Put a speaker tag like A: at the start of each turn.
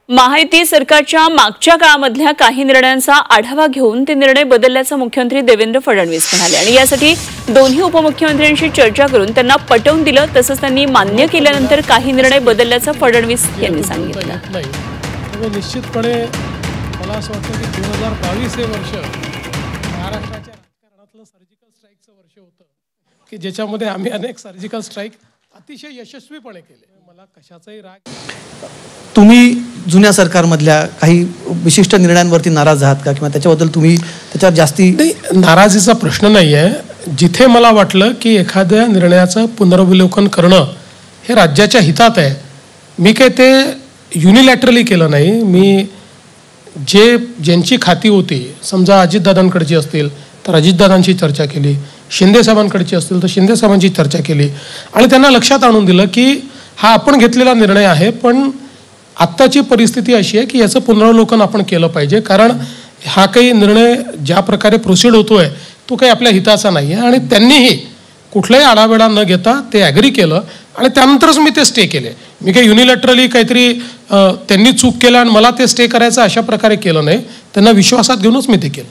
A: महायुती सरकारच्या मागच्या काळामधल्या काही निर्णयांचा आढावा घेऊन ते निर्णय बदलल्याचं मुख्यमंत्री देवेंद्र फडणवीस म्हणाले आणि यासाठी दोन्ही उपमुख्यमंत्र्यांशी चर्चा करून त्यांना पटवून दिलं, तसंच त्यांनी मान्य केल्यानंतर काही निर्णय बदलल्याचं फडणवीस यांनी सांगितलं।
B: निश्चितपणे मला असं वाटतं की 2022 हे वर्ष महाराष्ट्राच्या राजकारणातलं सर्जिकल स्ट्राईकचं वर्ष होतं की ज्याच्यामध्ये आम्ही अनेक सर्जिकल स्ट्राईक अतिशय यशस्वीपणे केले। मला कशाचाही राग।
C: तुम्ही जुन्या सरकारमधल्या काही विशिष्ट निर्णयांवरती नाराज आहात का किंवा त्याच्याबद्दल तुम्ही त्याच्यावर जास्ती?
B: नाराजीचा प्रश्न नाही आहे। जिथे मला वाटलं की एखाद्या निर्णयाचं पुनरावलोकन करणं हे राज्याच्या हितात आहे, मी काय ते युनिलॅटरली केलं नाही। मी ज्यांची खाती होती, समजा अजितदादांकडची असतील तर अजितदादांशी चर्चा केली, शिंदे साहेबांकडची असतील तर शिंदे साहेबांची चर्चा केली आणि त्यांना लक्षात आणून दिलं की हा आपण घेतलेला निर्णय आहे, पण आत्ताची परिस्थिती अशी आहे की याचं पुनरावलोकन आपण केलं पाहिजे, कारण हा काही निर्णय ज्या प्रकारे प्रोसीड होतोय तो काही आपल्या हिताचा नाही आहे। आणि त्यांनीही कुठलाही आढावेढा न घेता ते ॲग्री केलं आणि त्यानंतरच मी ते स्टे केले। मी काही युनिलॅटरली काहीतरी त्यांनी चूक केलं आणि मला ते स्टे करायचं अशा प्रकारे केलं नाही, त्यांना विश्वासात घेऊनच मी ते केलं।